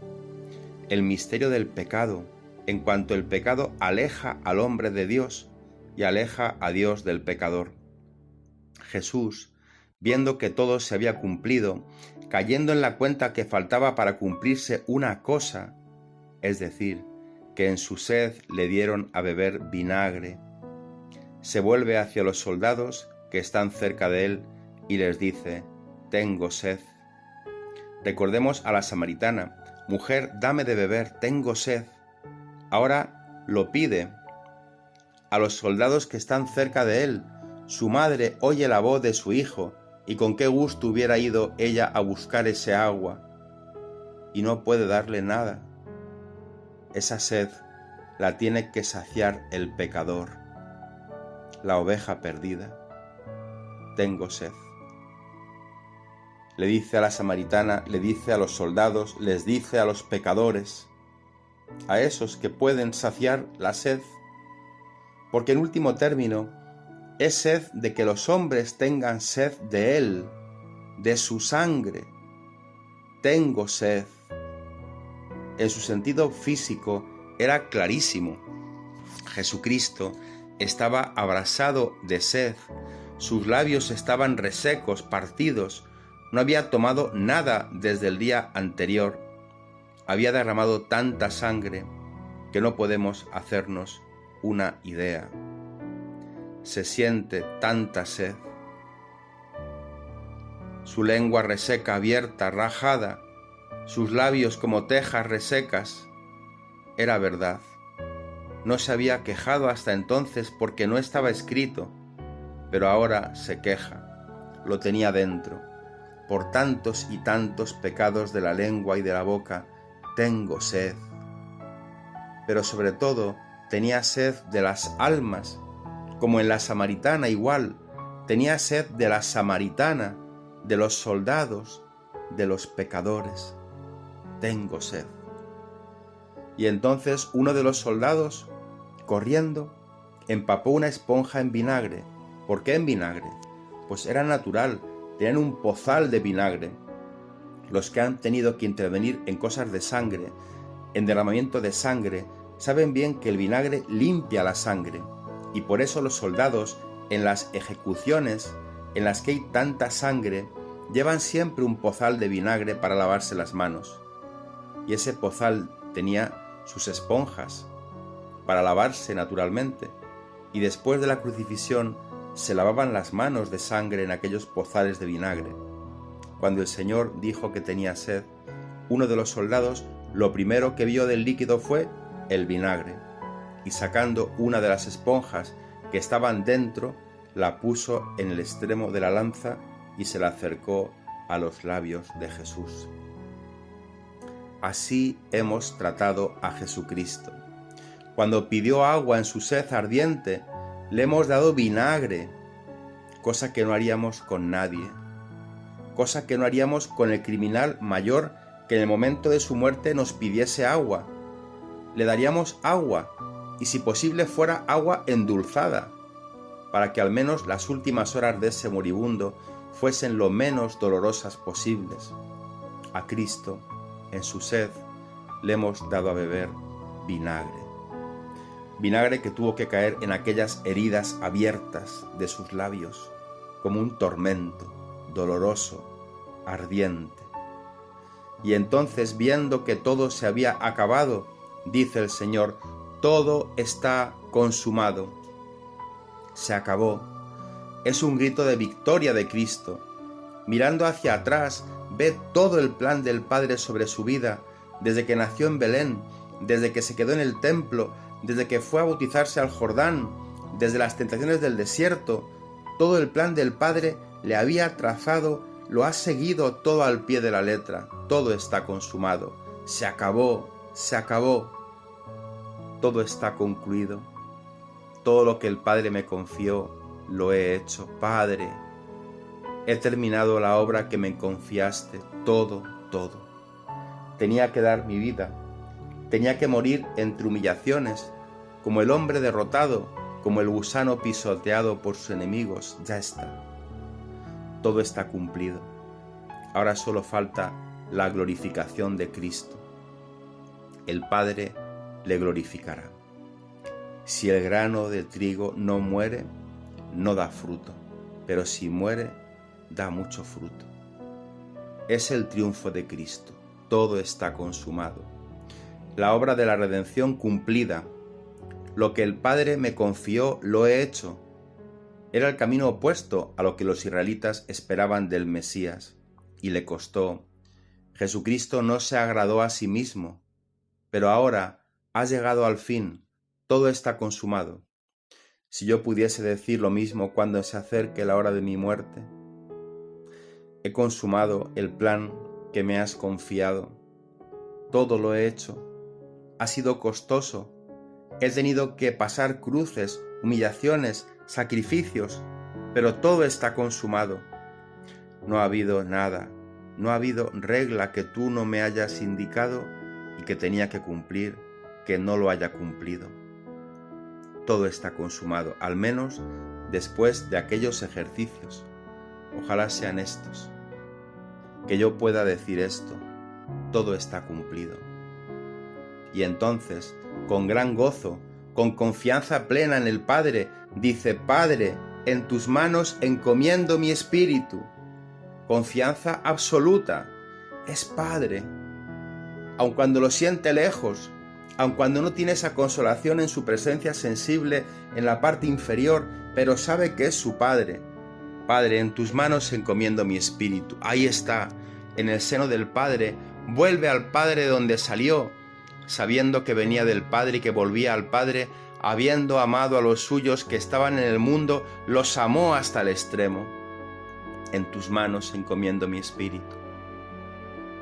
el misterio del pecado, en cuanto el pecado aleja al hombre de Dios y aleja a Dios del pecador. Jesús, viendo que todo se había cumplido, cayendo en la cuenta que faltaba para cumplirse una cosa, es decir, que en su sed le dieron a beber vinagre, se vuelve hacia los soldados que están cerca de él y les dice: «Tengo sed». Recordemos a la samaritana: «Mujer, dame de beber, tengo sed». Ahora lo pide a los soldados que están cerca de él. Su madre oye la voz de su hijo, y con qué gusto hubiera ido ella a buscar ese agua. y no puede darle nada. Esa sed la tiene que saciar el pecador, la oveja perdida. Tengo sed. Le dice a la samaritana, le dice a los soldados, les dice a los pecadores, a esos que pueden saciar la sed, porque en último término es sed de que los hombres tengan sed de Él, de su sangre. Tengo sed. En su sentido físico era clarísimo. Jesucristo estaba abrasado de sed, sus labios estaban resecos, partidos, no había tomado nada desde el día anterior, había derramado tanta sangre que no podemos hacernos una idea. Se siente tanta sed. Su lengua reseca, abierta, rajada, sus labios como tejas resecas. Era verdad. No se había quejado hasta entonces porque no estaba escrito, pero ahora se queja, lo tenía dentro. Por tantos y tantos pecados de la lengua y de la boca, tengo sed. Pero sobre todo, tenía sed de las almas, como en la samaritana igual, tenía sed de la samaritana, de los soldados, de los pecadores. Tengo sed. Y entonces uno de los soldados, corriendo, empapó una esponja en vinagre. ¿Por qué en vinagre? Pues era natural, tenían un pozal de vinagre. Los que han tenido que intervenir en cosas de sangre, en derramamiento de sangre, saben bien que el vinagre limpia la sangre, y por eso los soldados, en las ejecuciones en las que hay tanta sangre, llevan siempre un pozal de vinagre para lavarse las manos. Y ese pozal tenía sus esponjas para lavarse naturalmente, y después de la crucifixión se lavaban las manos de sangre en aquellos pozales de vinagre. Cuando el Señor dijo que tenía sed, uno de los soldados lo primero que vio del líquido fue el vinagre, y sacando una de las esponjas que estaban dentro, la puso en el extremo de la lanza y se la acercó a los labios de Jesús. Así hemos tratado a Jesucristo. Cuando pidió agua en su sed ardiente, le hemos dado vinagre, cosa que no haríamos con nadie, cosa que no haríamos con el criminal mayor que en el momento de su muerte nos pidiese agua. Le daríamos agua, y si posible fuera agua endulzada, para que al menos las últimas horas de ese moribundo fuesen lo menos dolorosas posibles. A Cristo, en su sed, le hemos dado a beber vinagre. Vinagre que tuvo que caer en aquellas heridas abiertas de sus labios, como un tormento, doloroso, ardiente. Y entonces, viendo que todo se había acabado, dice el Señor, todo está consumado. Se acabó. Es un grito de victoria de Cristo. Mirando hacia atrás, ve todo el plan del Padre sobre su vida, desde que nació en Belén, desde que se quedó en el templo, desde que fue a bautizarse al Jordán, desde las tentaciones del desierto. Todo el plan del Padre le había trazado, lo ha seguido todo al pie de la letra. Todo está consumado. Se acabó, se acabó. Todo está concluido. Todo lo que el Padre me confió, lo he hecho. Padre, he terminado la obra que me confiaste, todo, todo. Tenía que dar mi vida, tenía que morir entre humillaciones, como el hombre derrotado, como el gusano pisoteado por sus enemigos. Ya está. Todo está cumplido. Ahora solo falta la glorificación de Cristo. El Padre le glorificará. Si el grano de trigo no muere, no da fruto, pero si muere, da mucho fruto. Es el triunfo de Cristo. Todo está consumado. La obra de la redención cumplida. Lo que el Padre me confió, lo he hecho. Era el camino opuesto a lo que los israelitas esperaban del Mesías, y le costó. Jesucristo no se agradó a sí mismo, pero ahora ha llegado al fin. Todo está consumado. Si yo pudiese decir lo mismo cuando se acerque la hora de mi muerte. He consumado el plan que me has confiado. todo lo he hecho. Ha sido costoso. He tenido que pasar cruces, humillaciones, sacrificios, pero todo está consumado. No ha habido nada, no ha habido regla que tú no me hayas indicado y que tenía que cumplir, que no lo haya cumplido. Todo está consumado, al menos después de aquellos ejercicios. Ojalá sean estos. Que yo pueda decir esto, todo está cumplido. Y entonces, con gran gozo, con confianza plena en el Padre, dice: Padre, en tus manos encomiendo mi espíritu. Confianza absoluta. Es Padre. Aun cuando lo siente lejos, aun cuando no tiene esa consolación en su presencia sensible en la parte inferior, pero sabe que es su Padre. Padre, en tus manos encomiendo mi espíritu. Ahí está, en el seno del Padre. Vuelve al Padre donde salió, sabiendo que venía del Padre y que volvía al Padre, habiendo amado a los suyos que estaban en el mundo, los amó hasta el extremo. En tus manos encomiendo mi espíritu.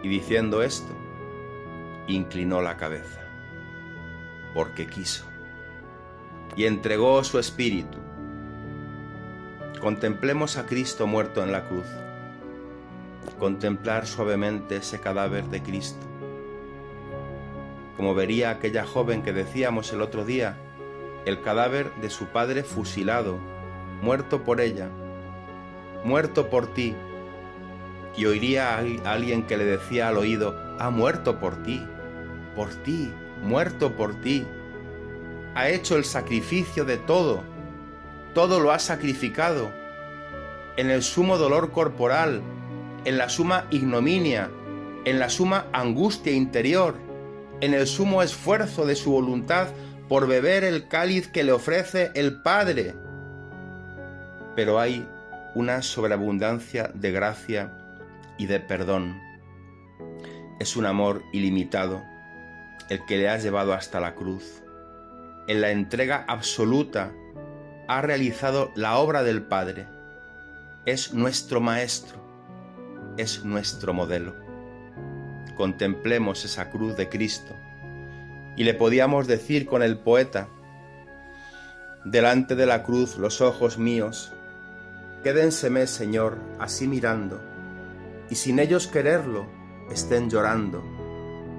Y diciendo esto, inclinó la cabeza, porque quiso, y entregó su espíritu. Contemplemos a Cristo muerto en la cruz. Contemplar suavemente ese cadáver de Cristo. Como vería aquella joven que decíamos el otro día, el cadáver de su padre fusilado, muerto por ella, muerto por ti. Y oiría a alguien que le decía al oído: ha muerto por ti, muerto por ti. Ha hecho el sacrificio de todo lo ha sacrificado, en el sumo dolor corporal, en la suma ignominia, en la suma angustia interior, en el sumo esfuerzo de su voluntad por beber el cáliz que le ofrece el Padre. Pero hay una sobreabundancia de gracia y de perdón. Es un amor ilimitado el que le has llevado hasta la cruz. En la entrega absoluta ha realizado la obra del Padre. Es nuestro Maestro, es nuestro modelo. Contemplemos esa cruz de Cristo. Y le podíamos decir con el poeta: delante de la cruz los ojos míos, quédenseme, Señor, así mirando, y sin ellos quererlo estén llorando,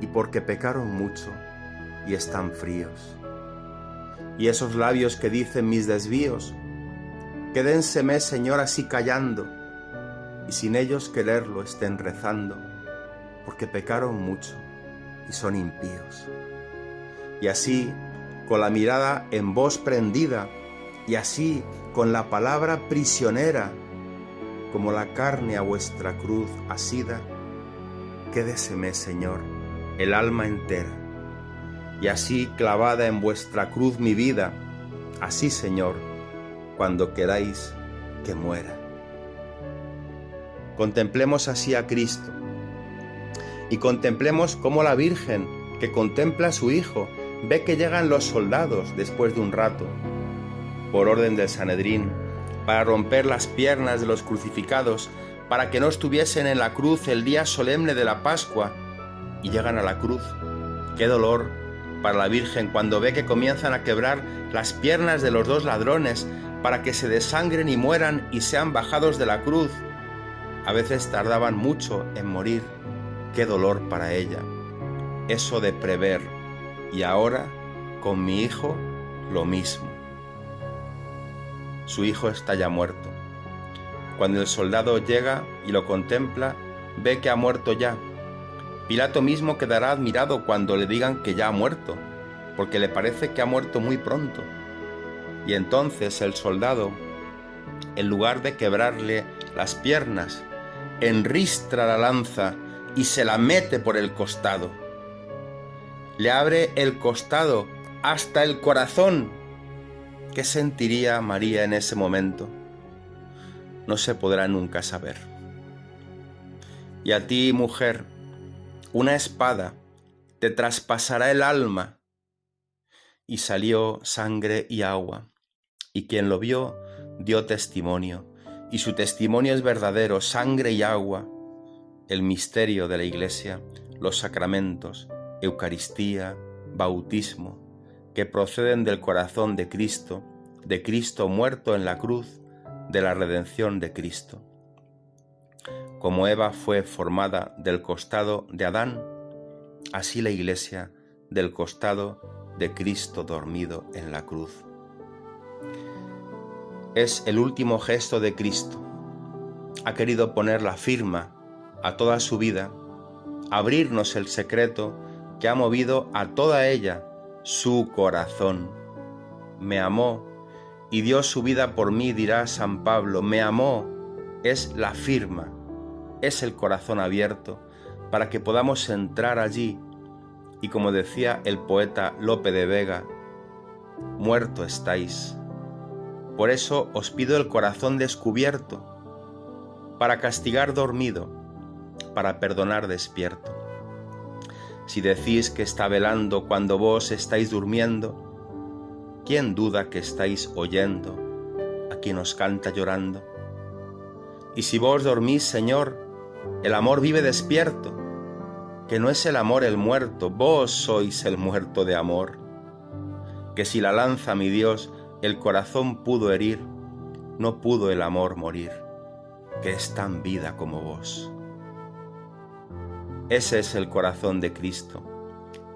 y porque pecaron mucho y están fríos. Y esos labios que dicen mis desvíos, quédenseme, Señor, así callando, y sin ellos quererlo estén rezando, porque pecaron mucho y son impíos. Y así, con la mirada en vos prendida, y así, con la palabra prisionera, como la carne a vuestra cruz asida, quédeseme, Señor, el alma entera. Y así clavada en vuestra cruz mi vida, así, Señor, cuando queráis que muera. Contemplemos así a Cristo, y contemplemos cómo la Virgen, que contempla a su Hijo, ve que llegan los soldados después de un rato, por orden del Sanedrín, para romper las piernas de los crucificados, para que no estuviesen en la cruz el día solemne de la Pascua, y llegan a la cruz. ¡Qué dolor para la Virgen cuando ve que comienzan a quebrar las piernas de los dos ladrones para que se desangren y mueran y sean bajados de la cruz! A veces tardaban mucho en morir. ¡Qué dolor para ella! Eso de prever. Y ahora, con mi hijo, lo mismo. Su hijo está ya muerto. Cuando el soldado llega y lo contempla, ve que ha muerto ya. Pilato mismo quedará admirado cuando le digan que ya ha muerto, porque le parece que ha muerto muy pronto. Y entonces el soldado, en lugar de quebrarle las piernas, enristra la lanza y se la mete por el costado. Le abre el costado hasta el corazón. ¿Qué sentiría María en ese momento? No se podrá nunca saber. Y a ti, mujer, una espada te traspasará el alma. Y salió sangre y agua, y quien lo vio dio testimonio, y su testimonio es verdadero, sangre y agua, el misterio de la Iglesia, los sacramentos, Eucaristía, bautismo, que proceden del corazón de Cristo muerto en la cruz, de la redención de Cristo. Como Eva fue formada del costado de Adán, así la Iglesia del costado de Cristo dormido en la cruz. Es el último gesto de Cristo. Ha querido poner la firma a toda su vida, abrirnos el secreto que ha movido a toda ella, su corazón. Me amó y dio su vida por mí, dirá San Pablo. Me amó es la firma, es el corazón abierto para que podamos entrar allí y, como decía el poeta Lope de Vega, muerto estáis. Por eso os pido el corazón descubierto, para castigar dormido, para perdonar despierto. Si decís que está velando cuando vos estáis durmiendo, ¿quién duda que estáis oyendo a quien os canta llorando? Y si vos dormís, Señor, el amor vive despierto, que no es el amor el muerto, vos sois el muerto de amor. Que si la lanza, mi Dios, el corazón pudo herir, no pudo el amor morir, que es tan vida como vos. Ese es el corazón de Cristo,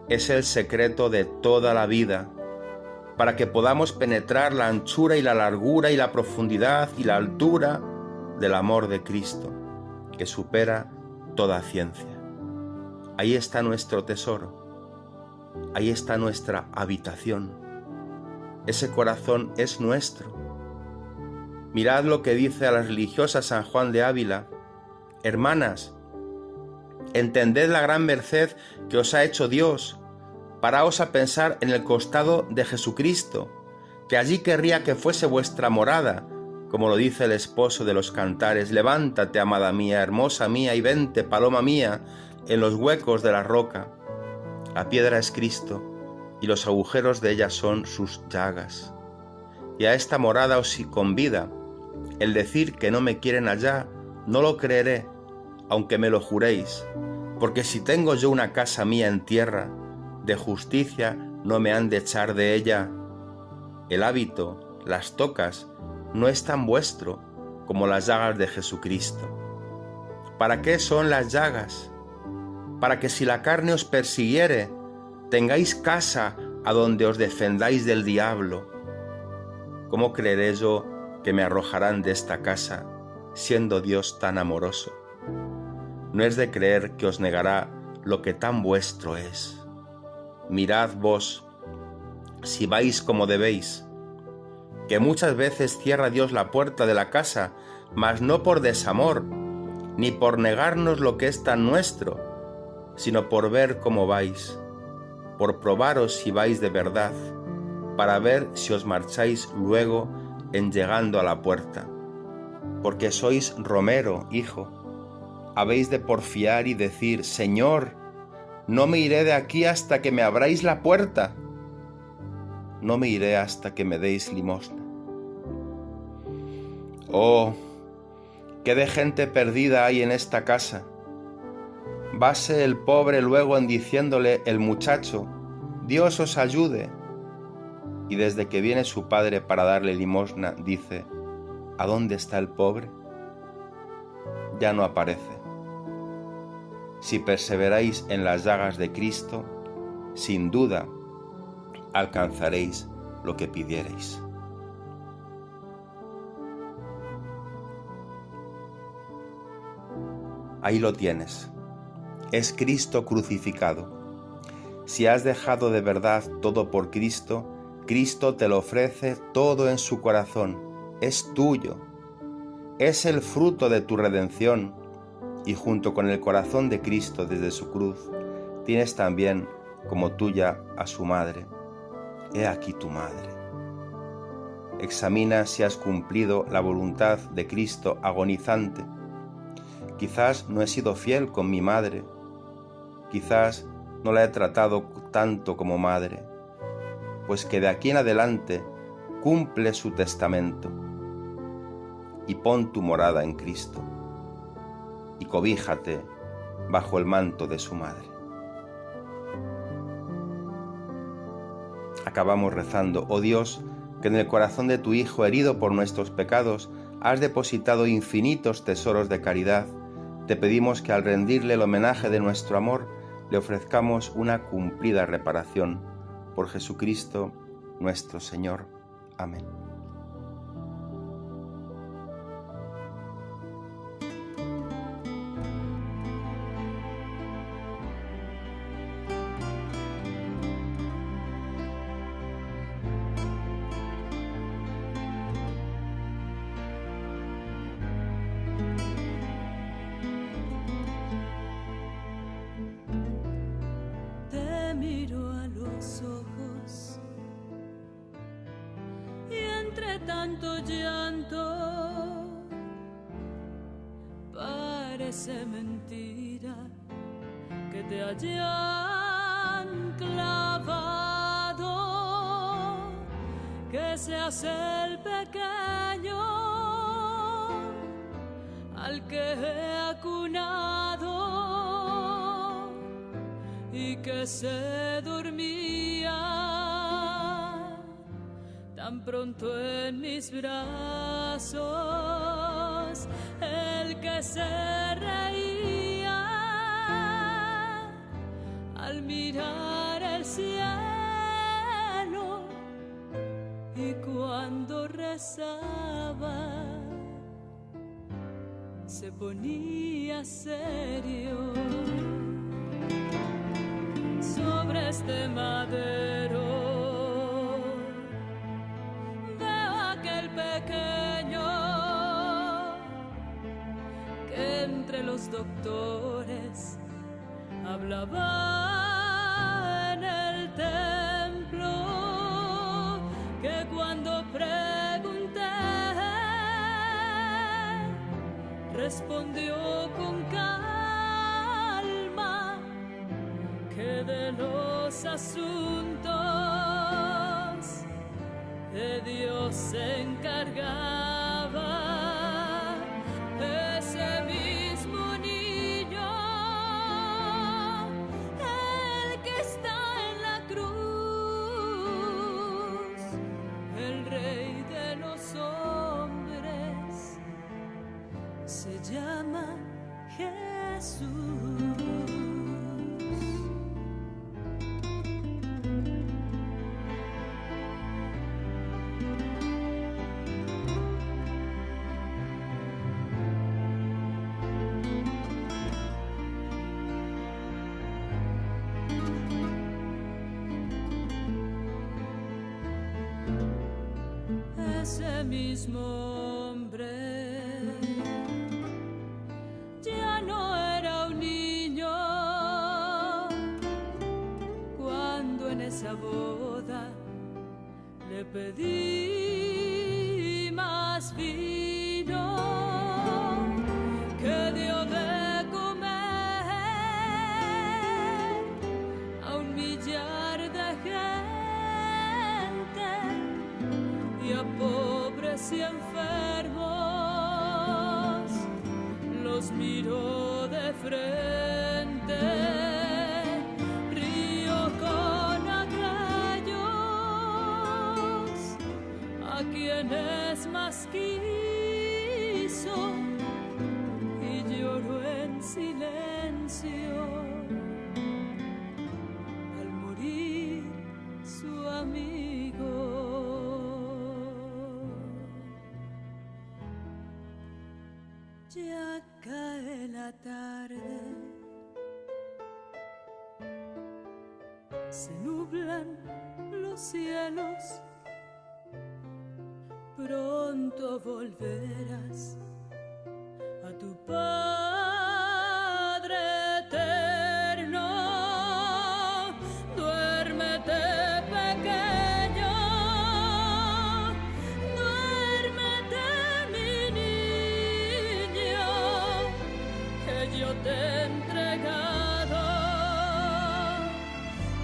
es el secreto de toda la vida, para que podamos penetrar la anchura y la largura y la profundidad y la altura del amor de Cristo, que supera toda ciencia. Ahí está nuestro tesoro, ahí está nuestra habitación. Ese corazón es nuestro. Mirad lo que dice a las religiosas San Juan de Ávila: hermanas, entended la gran merced que os ha hecho Dios. Paraos a pensar en el costado de Jesucristo, que allí querría que fuese vuestra morada, como lo dice el esposo de los cantares: levántate, amada mía, hermosa mía, y vente, paloma mía, en los huecos de la roca. La piedra es Cristo, y los agujeros de ella son sus llagas. Y a esta morada os convida. El decir que no me quieren allá, no lo creeré, aunque me lo juréis, porque si tengo yo una casa mía en tierra, de justicia no me han de echar de ella. El hábito, las tocas, no es tan vuestro como las llagas de Jesucristo. ¿Para qué son las llagas? Para que si la carne os persiguiere, tengáis casa a donde os defendáis del diablo. ¿Cómo creeré yo que me arrojarán de esta casa, siendo Dios tan amoroso? No es de creer que os negará lo que tan vuestro es. Mirad vos, si vais como debéis, que muchas veces cierra Dios la puerta de la casa, mas no por desamor, ni por negarnos lo que es tan nuestro, sino por ver cómo vais, por probaros si vais de verdad, para ver si os marcháis luego en llegando a la puerta. Porque sois romero, hijo, habéis de porfiar y decir: Señor, no me iré de aquí hasta que me abráis la puerta, no me iré hasta que me deis limosna. Oh, qué de gente perdida hay en esta casa. Vase el pobre luego en diciéndole el muchacho: Dios os ayude. Y desde que viene su padre para darle limosna, dice: ¿a dónde está el pobre? Ya no aparece. Si perseveráis en las llagas de Cristo, sin duda alcanzaréis lo que pidiereis. Ahí lo tienes. Es Cristo crucificado. Si has dejado de verdad todo por Cristo, Cristo te lo ofrece todo en su corazón. Es tuyo. Es el fruto de tu redención. Y junto con el corazón de Cristo desde su cruz, tienes también como tuya a su madre. He aquí tu madre. Examina si has cumplido la voluntad de Cristo agonizante. Quizás no he sido fiel con mi madre. Quizás no la he tratado tanto como madre. Pues que de aquí en adelante cumple su testamento. Y pon tu morada en Cristo. Y cobíjate bajo el manto de su madre. Acabamos rezando: oh Dios, que en el corazón de tu Hijo, herido por nuestros pecados, has depositado infinitos tesoros de caridad. Te pedimos que al rendirle el homenaje de nuestro amor, le ofrezcamos una cumplida reparación. Por Jesucristo nuestro Señor. Amén. Te miro a los ojos y entre tanto llanto parece mentira que te hayan clavado, que seas el pequeño al que he acunado y que se dormía tan pronto en mis brazos, el que se reía al mirar el cielo y cuando rezaba se ponía serio. Sobre este madero veo aquel pequeño que entre los doctores hablaba en el templo, que cuando pregunté respondió con calma que de los asuntos de Dios se encargaba. Ese mismo niño, el que está en la cruz, el Rey de los hombres, se llama Jesús. Ese mismo hombre ya no era un niño cuando en esa boda le pedí más vino, que dio de comer a un millar de gente y a pobres y enfermos los miró de frente. Río con aquellos a quienes más quiso y lloró en silencio al morir su amigo. Ya cae la tarde, se nublan los cielos, pronto volverás a tu Padre eterno. Duérmete, pequeño, duérmete, mi niño, que yo te he entregado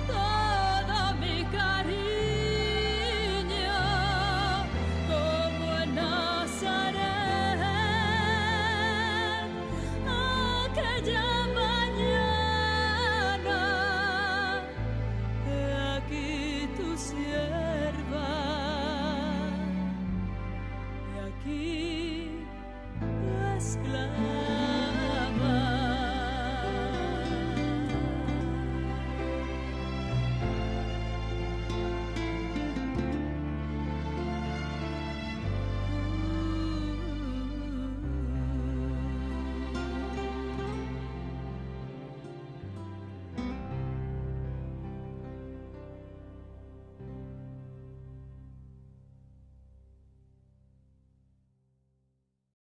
todo mi cariño, como en Nazaret He